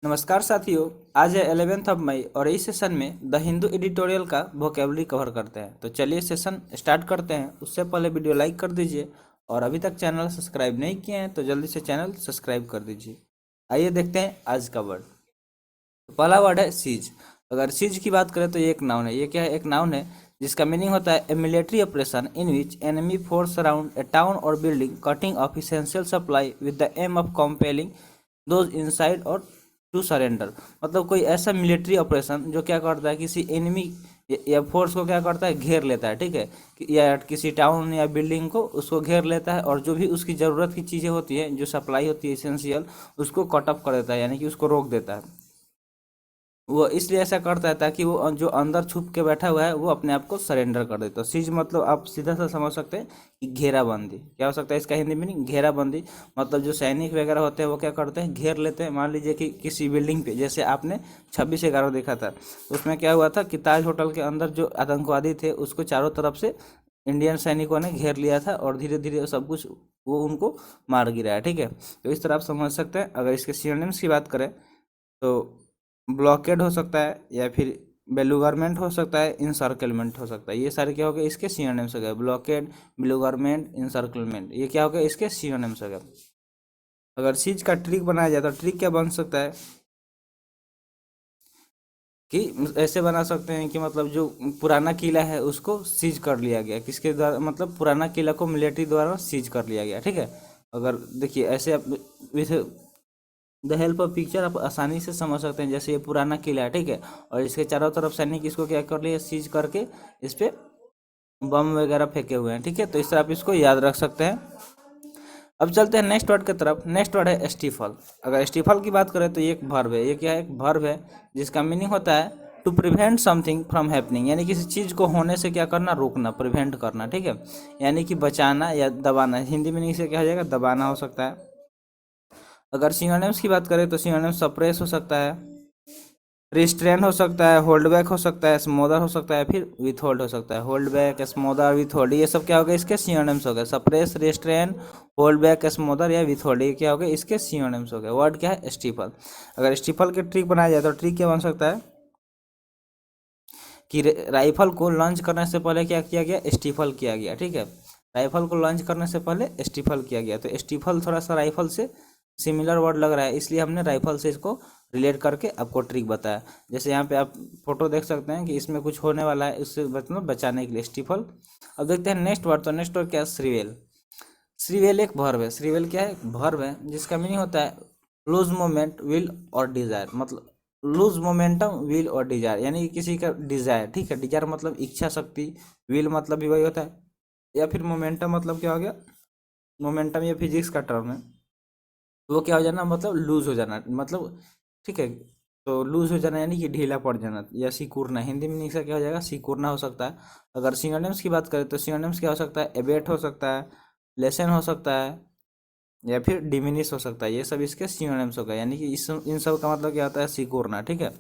नमस्कार साथियों। आज है 11 मई और इस सेशन में द हिंदू एडिटोरियल का वोकेबलरी कवर करते हैं। तो चलिए सेशन स्टार्ट करते हैं। उससे पहले वीडियो लाइक कर दीजिए और अभी तक चैनल सब्सक्राइब नहीं किए हैं तो जल्दी से चैनल सब्सक्राइब कर दीजिए। आइए देखते हैं आज का वर्ड। तो पहला वर्ड है सीज। अगर सीज की बात करें तो ये एक नाउन है। ये क्या है? एक नाउन है जिसका मीनिंग होता है a military operation in which enemy force around a town or building cutting off essential supply with the aim of compelling those inside or to surrender. मतलब कोई ऐसा मिलिट्री ऑपरेशन जो क्या करता है, किसी एनिमी या फोर्स को क्या करता है, घेर लेता है। ठीक है, या किसी टाउन या बिल्डिंग को उसको घेर लेता है और जो भी उसकी ज़रूरत की चीज़ें होती हैं, जो सप्लाई होती है इसेंशियल, उसको कट ऑफ कर देता है, यानी कि उसको रोक देता है। वो इसलिए ऐसा करता है ताकि वो जो अंदर छुप के बैठा हुआ है वो अपने आप को सरेंडर कर दे। तो सीज मतलब आप सीधा सा समझ सकते हैं कि घेराबंदी। क्या हो सकता है इसका हिंदी मीनिंग? घेराबंदी। मतलब जो सैनिक वगैरह होते हैं वो क्या करते हैं, घेर लेते हैं। मान लीजिए कि किसी बिल्डिंग पे, जैसे आपने 26/11 देखा था, उसमें क्या हुआ था कि ताज होटल के अंदर जो आतंकवादी थे उसको चारों तरफ से इंडियन सैनिकों ने घेर लिया था और धीरे धीरे सब कुछ वो उनको मार गिराया। ठीक है, तो इस तरह आप समझ सकते हैं। अगर इसके सिनोनिम्स की बात करें तो ब्लॉकेड हो सकता है, या फिर बेलुगरमेंट हो सकता है, इंसर्कलमेंट हो सकता है। ये सारे क्या हो गए इसके सिनोनिम्स हो गए। ब्लॉकेड, बेलुगरमेंट, इंसर्कलमेंट, ये क्या हो गया इसके सिनोनिम्स हो गए। अगर चीज का ट्रिक बनाया जाए तो ट्रिक क्या बन सकता है कि ऐसे बना सकते हैं कि मतलब जो पुराना किला है उसको सीज कर लिया गया। किसके द्वारा? मतलब पुराना किला को मिलिट्री द्वारा सीज कर लिया गया। ठीक है, अगर देखिए ऐसे आप with the help of picture आप आसानी से समझ सकते हैं। जैसे ये पुराना किला है, ठीक है, और इसके चारों तरफ सैनिक इसको क्या कर लिए, सीज करके इस पे बम वगैरह फेंके हुए हैं। ठीक है, तो इस तरह आप इसको याद रख सकते हैं। अब चलते हैं नेक्स्ट वर्ड की तरफ। नेक्स्ट वर्ड है स्टीफल। अगर स्टीफल की बात करें तो ये एक वर्ब है। ये क्या है? एक वर्ब है जिसका मीनिंग होता है to prevent something from happening, यानी किसी चीज़ को होने से क्या करना, रोकना, प्रिवेंट करना। ठीक है, यानी कि बचाना या दबाना। हिंदी मीनिंग से क्या हो जाएगा? दबाना हो सकता है। अगर सिनोनिम्स की बात करें तो सिनोनिम्स सप्रेस हो सकता है, रिस्ट्रेन हो सकता है, होल्ड बैक हो सकता है, स्मोदर हो सकता है, फिर विथहोल्ड हो सकता है। होल्ड बैक, स्मोदर, विथहोल्ड, ये सब क्या हो गया इसके सिनोनिम्स हो गए। सप्रेस, रिस्ट्रेन, होल्ड बैक, स्मोदर या विथहोल्ड, ये क्या हो गया इसके सिनोनिम्स हो गए। वर्ड क्या है? स्टीफल। अगर स्टीफल के ट्रिक बनाया जाए तो ट्रिक क्या बन सकता है कि राइफल को लॉन्च करने से पहले क्या किया गया? स्टीफल किया गया। ठीक है, राइफल को लॉन्च करने से पहले स्टीफल किया गया। तो स्टीफल थोड़ा सा राइफल से सिमिलर वर्ड लग रहा है, इसलिए हमने राइफल से इसको रिलेट करके आपको ट्रिक बताया। जैसे यहाँ पे आप फोटो देख सकते हैं कि इसमें कुछ होने वाला है, इससे मतलब बचाने के लिए स्टीफल। अब देखते हैं नेक्स्ट वर्ड। तो नेक्स्ट वर्ड क्या है? श्रीवेल। श्रीवेल एक वर्ब है। श्रीवेल क्या है? एक वर्ब है जिसका मीनिंग होता है लूज मोमेंट, विल और डिजायर। मतलब लूज मोमेंटम, विल और डिजायर, यानी कि किसी का डिजायर। ठीक है, डिजायर मतलब इच्छा शक्ति, विल मतलब भी वही होता है, या फिर मोमेंटम मतलब क्या हो गया? मोमेंटम ये फिजिक्स का टर्म है। तो वो क्या हो जाना, मतलब लूज हो जाना, मतलब ठीक है। तो लूज हो जाना यानी कि ढीला पड़ जाना या सिकुड़ना। हिंदी में से क्या हो जाएगा? सिकुड़ना हो सकता है। अगर सिनोनिम्स की बात करें तो सिनोनिम्स क्या हो सकता है? एबेट हो सकता है, लेसन हो सकता है, या फिर डिमिनिश हो सकता है। ये सब इसके सिनोनिम्स हो गए, यानी कि इस इन सब का मतलब क्या होता है? सिकुड़ना। ठीक है,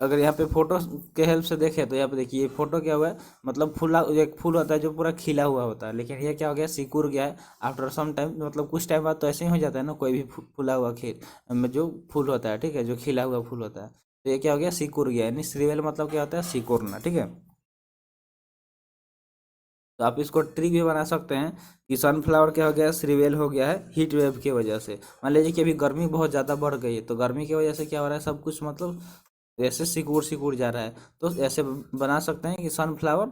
अगर यहाँ पे फोटो के हेल्प से देखें तो यहाँ पे देखिए ये फोटो क्या हुआ है, मतलब फूला, एक फूल होता है जो पूरा खिला हुआ होता है, लेकिन ये क्या हो गया? सिकुड़ गया है आफ्टर सम टाइम। मतलब कुछ टाइम बाद तो ऐसे ही हो जाता है ना, कोई भी फूला हुआ जो फूल होता है, ठीक है, जो खिला हुआ फूल होता है। तो ये क्या हो गया? सिकुड़ गया। यानी श्रीवेल मतलब क्या होता है? सिकुड़ना। ठीक है, तो आप इसको ट्रिक भी बना सकते हैं कि सनफ्लावर क्या हो गया? श्रीवेल हो गया है हीट वेव की वजह से। मान लीजिए कि अभी गर्मी बहुत ज़्यादा बढ़ गई है, तो गर्मी की वजह से क्या हो रहा है, सब कुछ मतलब ऐसे सिकुड़ सिकुड़ जा रहा है। तो ऐसे बना सकते हैं कि सनफ्लावर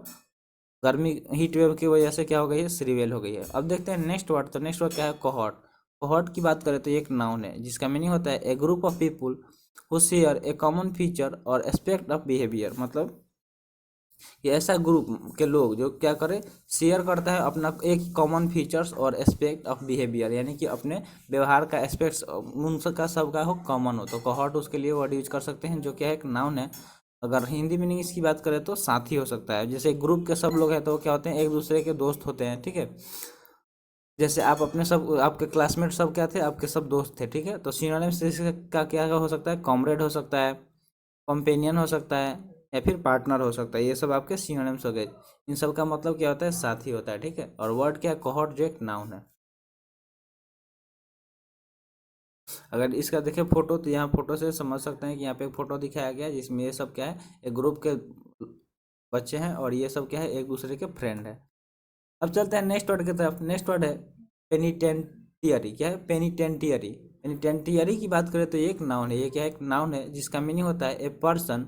गर्मी हीट वेव की वजह से क्या हो गई है? श्रीवेल हो गई है। अब देखते हैं नेक्स्ट वर्ड। तो नेक्स्ट वर्ड क्या है? कोहॉर्ट। कोहॉर्ट की बात करें तो ये एक नाउन है जिसका मीनिंग होता है a group of people who share a common feature or aspect of behaviour. मतलब ये ऐसा ग्रुप के लोग जो क्या करे, शेयर करता है अपना एक कॉमन फीचर्स और एस्पेक्ट ऑफ बिहेवियर, यानी कि अपने व्यवहार का एस्पेक्ट्स उनका सबका हो कॉमन हो। तो कोहॉर्ट उसके लिए वर्ड यूज कर सकते हैं, जो क्या है? एक नाउन है। अगर हिंदी मीनिंग इसकी बात करें तो साथी हो सकता है। जैसे ग्रुप के सब लोग हैं तो क्या होते हैं? एक दूसरे के दोस्त होते हैं। ठीक है, जैसे आप अपने सब, आपके क्लासमेट सब क्या थे? आपके सब दोस्त थे। ठीक है, तो सिनोनिम्स इसका क्या हो सकता है? कॉमरेड हो सकता है, कंपेनियन हो सकता है, या फिर पार्टनर हो सकता है। ये सब आपके सिनोनिम्स हो गए। इन सब का मतलब क्या होता है? साथी होता है। ठीक है, और वर्ड क्या है? कोहॉर्ट, जो एक नाउन है। अगर इसका देखें फोटो, तो यहाँ फोटो से समझ सकते हैं कि यहाँ पे एक फोटो दिखाया गया है जिसमें ये सब क्या है, एक ग्रुप के बच्चे हैं और ये सब क्या है, एक दूसरे के फ्रेंड है। अब चलते हैं नेक्स्ट वर्ड की तरफ। नेक्स्ट वर्ड है पेनिटेंटियरी। क्या है? पेनिटेंटियरी। पेनिटेंटियरी की बात करें तो ये एक नाउन है। ये क्या है? एक नाउन है जिसका मीनिंग होता है a person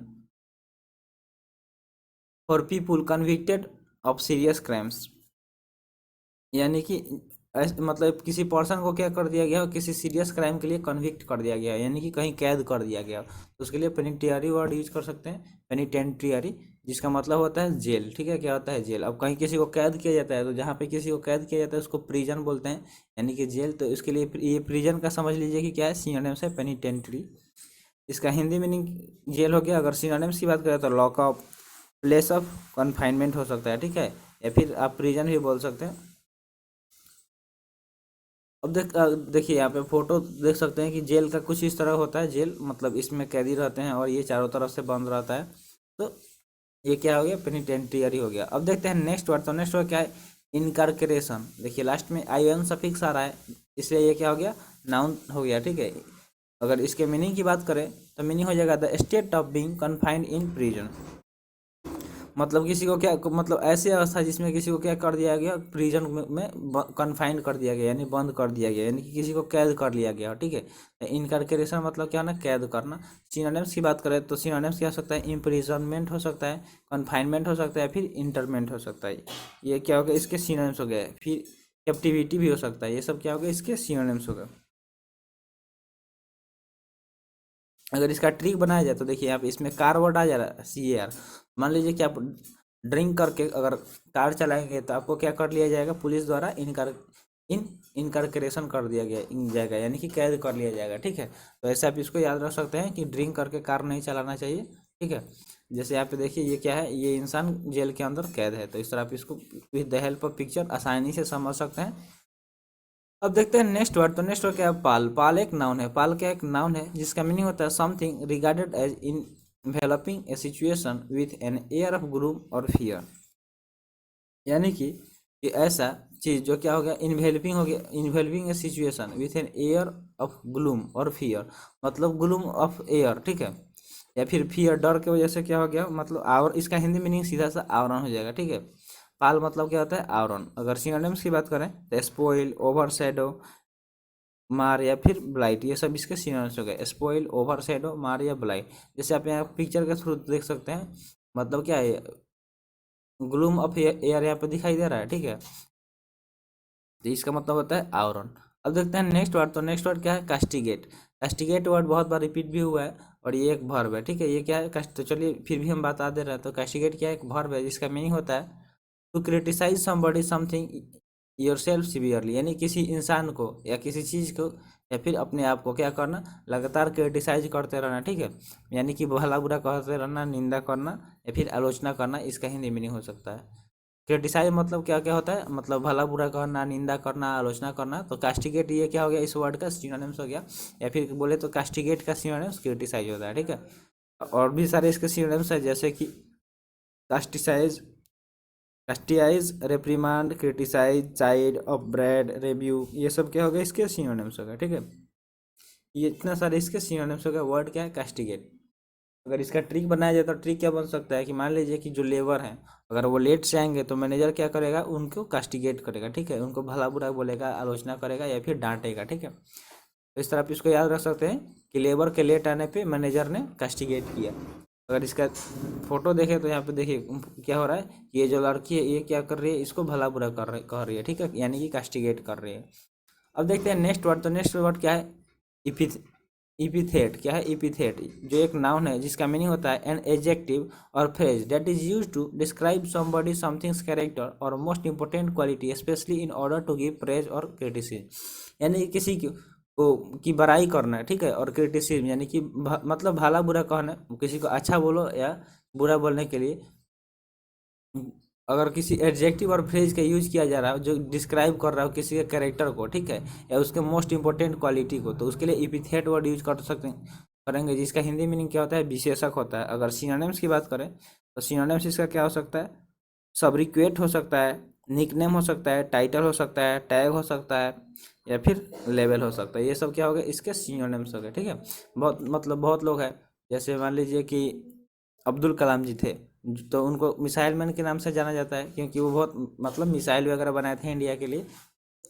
for people convicted of serious crimes. यानी कि मतलब किसी पर्सन को क्या कर दिया गया हो, किसी सीरियस क्राइम के लिए कन्विक्ट कर दिया गया, यानी कि कहीं कैद कर दिया गया, तो उसके लिए पेनिटेंटियरी वर्ड यूज कर सकते हैं, पेनिटेंटियरी, जिसका मतलब होता है जेल। ठीक है, क्या होता है? जेल। अब कहीं किसी को कैद किया जाता है, तो जहाँ पे किसी को कैद किया जाता है उसको प्रिजन बोलते हैं, यानी कि जेल। तो इसके लिए ये प्रिजन का समझ लीजिए कि क्या है, सिनोनिम्स है पेनिटेंट्री। इसका हिंदी मीनिंग जेल हो गया। अगर सिनोनिम्स की बात करें तो लॉकअप, प्लेस ऑफ कन्फाइनमेंट हो सकता है। ठीक है, या फिर आप प्रिजन भी बोल सकते हैं। अब देखिए यहाँ पे फोटो देख सकते हैं कि जेल का कुछ इस तरह होता है। जेल मतलब इसमें कैदी रहते हैं और ये चारों तरफ से बंद रहता है। तो ये क्या हो गया? पेनिटेंटियरी हो गया। अब देखते हैं नेक्स्ट वर्ड। तो नेक्स्ट वर्ड क्या है? इनकारकरेशन। देखिए लास्ट में आई एन सफिक्स आ रहा है, इसलिए ये क्या हो गया? नाउन हो गया। ठीक है, अगर इसके मीनिंग की बात करें तो मीनिंग हो जाएगा the state of being confined in prison. मतलब किसी को क्या, मतलब ऐसी अवस्था जिसमें किसी को क्या कर दिया गया? प्रिजन में कन्फाइंड कर दिया गया, यानी बंद कर दिया गया, यानी कि किसी को कैद कर लिया गया। ठीक है, इनकारकरेशन मतलब क्या ना, कैद करना। सिनोनिम्स की बात करें तो सिनोनिम्स क्या हो सकता है? इम्प्रिजनमेंट हो सकता है, कन्फाइनमेंट हो सकता है, फिर इंटरमेंट हो सकता है। ये क्या हो गया? इसके सिनोनिम्स हो गए। फिर कैप्टिविटी भी हो सकता है। ये सब क्या हो गया? इसके सिनोनिम्स हो गए। अगर इसका ट्रिक बनाया जाए तो देखिए यहाँ पे इसमें कार वर्ड आ जा रहा है, CAR। मान लीजिए कि आप ड्रिंक करके अगर कार चलाएंगे तो आपको क्या कर लिया जाएगा? पुलिस द्वारा इनकारकरेशन कर दिया गया जाएगा, यानी कि कैद कर लिया जाएगा। ठीक है, तो ऐसे आप इसको याद रख सकते हैं कि ड्रिंक करके कार नहीं चलाना चाहिए। ठीक है, जैसे यहाँ पे देखिए ये क्या है? ये इंसान जेल के अंदर कैद है, तो इस तरह आप इसको with the help of picture आसानी से समझ सकते हैं। अब देखते हैं नेक्स्ट वर्ड। तो नेक्स्ट वर्ड क्या है? पाल। पाल एक नाउन है। पाल क्या एक नाउन है जिसका मीनिंग होता है something regarded as enveloping a situation with an air of gloom or fear. यानी कि ऐसा चीज जो क्या हो गया? इन्वेलपिंग हो गया, involving a situation with an air of gloom or fear, मतलब ग्लूम ऑफ एयर। ठीक है, या फिर फियर, डर की वजह से क्या हो गया? मतलब आवर। इसका हिंदी मीनिंग सीधा सा आवरण हो जाएगा। ठीक है, पाल मतलब क्या होता है? आवरण। अगर सिनोनिम्स की बात करें तो स्पॉइल, ओवरशैडो, मार या फिर ब्लाइट, ये सब इसके सिनोनिम्स हो गए। स्पॉइल, ओवरशैडो, मार या ब्लाइट। जैसे आप यहाँ पिक्चर के थ्रू देख सकते हैं, मतलब क्या है? ग्लूम ऑफ एयर यहाँ पे दिखाई दे रहा है। ठीक है, तो इसका मतलब होता है आवरण। अब देखते हैं नेक्स्ट वर्ड। तो नेक्स्ट वर्ड क्या है? कास्टिगेट। कास्टिगेट वर्ड बहुत बार रिपीट भी हुआ है और ये एक वर्ब है। ठीक है, ये क्या है? तो चलिए फिर भी हम बता दे रहे हैं। तो कास्टिगेट क्या है? एक वर्ब है जिसका मीनिंग होता है to criticise somebody something yourself severely, यानी किसी इंसान को या किसी चीज़ को या फिर अपने आप को क्या करना? लगातार क्रिटिसाइज करते रहना। ठीक है, यानी कि भला बुरा कहते रहना, निंदा करना या फिर आलोचना करना, इसका हिंदी मीनिंग हो सकता है। क्रिटिसाइज मतलब क्या क्या होता है? मतलब भला बुरा कहना, निंदा करना, आलोचना करना। तो कास्टिगेट ये क्या हो गया? इस वर्ड का सिनोनिम्स हो गया। या फिर बोले तो कास्टिगेट का सिनोनिम्स क्रिटिसाइज होता है। ठीक है, और भी सारे इसके सिनोनिम्स है, जैसे कि कास्टिसाइज, कास्टिसाइज, रेप्रिमांड, क्रिटिसाइज, चाइड, अपब्रेड, रिव्यू, ये सब क्या हो गया? इसके सिनोनिम्स हो गए। ठीक है, ये इतना सारे इसके सिनोनिम्स हो गए। वर्ड क्या है? कास्टिगेट। अगर इसका ट्रिक बनाया जाए तो ट्रिक क्या बन सकता है कि मान लीजिए कि जो लेबर हैं, अगर वो लेट से आएंगे तो मैनेजर क्या करेगा? उनको कास्टिगेट करेगा। ठीक है, उनको भला बुरा बोलेगा, आलोचना करेगा या फिर डांटेगा। ठीक है, तो इस तरह आप इसको याद रख सकते हैं कि लेबर के लेट आने पे मैनेजर ने कास्टिगेट किया। अगर इसका फोटो देखें तो यहाँ पे देखिए क्या हो रहा है? ये जो लड़की है ये क्या कर रही है? इसको भला बुरा कह रही है। ठीक है, यानी कि कास्टिगेट कर रही है। अब देखते हैं नेक्स्ट वर्ड। तो नेक्स्ट वर्ड क्या है? इपिथ इपिथेट। क्या है? इपिथेट जो एक नाउन है जिसका मीनिंग होता है an adjective or phrase that is used to describe somebody something's character or most important quality specially in order to give praise or criticism. यानी कि किसी को की बड़ाई करना है। ठीक है, और क्रिटिसिज्म यानी कि मतलब भला बुरा कहना, किसी को अच्छा बोलो या बुरा बोलने के लिए अगर किसी एडजेक्टिव और फ्रेज का यूज किया जा रहा है जो डिस्क्राइब कर रहा हो किसी के कैरेक्टर को, ठीक है, या उसके मोस्ट इंपॉर्टेंट क्वालिटी को, तो उसके लिए इपिथेट वर्ड यूज कर सकते करेंगे, जिसका हिंदी मीनिंग क्या होता है? विशेषक होता है। अगर सिनोनिम्स की बात करें तो सिनोनिम्स इसका क्या हो सकता है? सब्रिक्वेट हो सकता है, निकनेम हो सकता है, टाइटल हो सकता है, टैग हो सकता है, या फिर लेवल हो सकता है। ये सब क्या हो गया, इसके सिनोनिम्स हो गए। ठीक है, बहुत मतलब बहुत लोग हैं, जैसे मान लीजिए कि अब्दुल कलाम जी थे, तो उनको मिसाइल मैन के नाम से जाना जाता है, क्योंकि वो बहुत मतलब मिसाइल वगैरह बनाए थे इंडिया के लिए,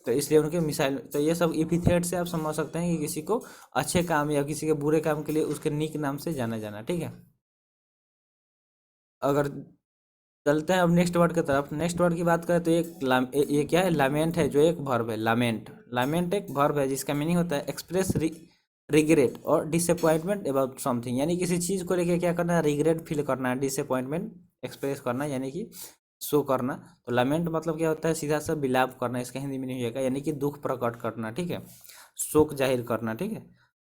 तो इसलिए उनके मिसाइल। तो ये सब इपिथेट से आप समझ सकते हैं कि किसी को अच्छे काम या किसी के बुरे काम के लिए उसके निक नाम से जाना जाना। ठीक है, अगर चलते हैं अब नेक्स्ट वर्ड की तरफ। नेक्स्ट वर्ड की बात करें तो ये क्या है, लामेंट है, जो एक वर्ब है। लामेंट, लामेंट एक वर्ब है जिसका मीनिंग होता है एक्सप्रेस रिग्रेट और डिसअपॉइंटमेंट अबाउट समथिंग, यानी किसी चीज़ को लेकर क्या करना है, रिग्रेट फील करना है, डिसअपॉइंटमेंट एक्सप्रेस करना, यानी कि शो करना। तो लामेंट मतलब क्या होता है, सीधा सा विलाप करना, इसका हिंदी मीनिंग होगा, यानी कि दुख प्रकट करना। ठीक है, शोक जाहिर करना। ठीक है,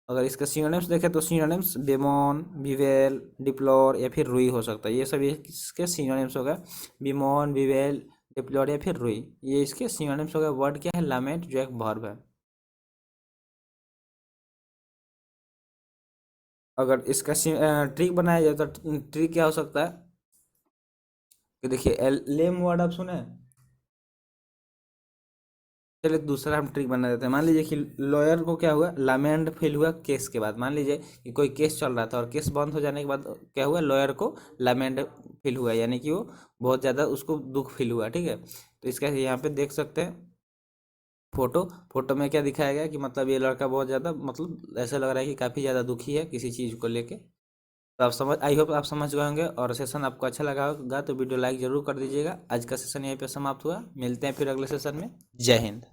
अगर इसके सिनोनिम्स देखें तो सिनोनिम्स बेमोन, बिवेल, डिप्लोर या फिर रुई हो सकता है। ये सब इसके सिनोनिम्स हो गए, बिमोन, बिवेल, डिप्लोर या फिर रुई, ये इसके सिनोनिम्स हो गए। वर्ड क्या है, लामेंट, जो एक वर्ब है। अगर इसका ट्रिक बनाया जाए तो ट्रिक क्या हो सकता है कि देखिए, लेम वर्ड आप सुने हैं? चलिए दूसरा हम ट्रिक बना देते हैं। मान लीजिए कि लॉयर को क्या हुआ, लामेंट फील हुआ केस के बाद। मान लीजिए कि कोई केस चल रहा था और केस बंद हो जाने के बाद क्या हुआ, लॉयर को लामेंट फील हुआ, यानी कि वो बहुत ज़्यादा उसको दुख फील हुआ। ठीक है, तो इसका यहाँ पे देख सकते हैं फोटो। फोटो में क्या दिखाया गया कि मतलब ये लड़का बहुत ज़्यादा मतलब ऐसा लग रहा है कि काफ़ी ज़्यादा दुखी है किसी चीज़ को लेके। तो आप समझ, आई होप आप समझ गए होंगे, और सेशन आपको अच्छा लगा होगा तो वीडियो लाइक जरूर कर दीजिएगा। आज का सेशन यहीं पे समाप्त हुआ, मिलते हैं फिर अगले सेशन में। जय हिंद।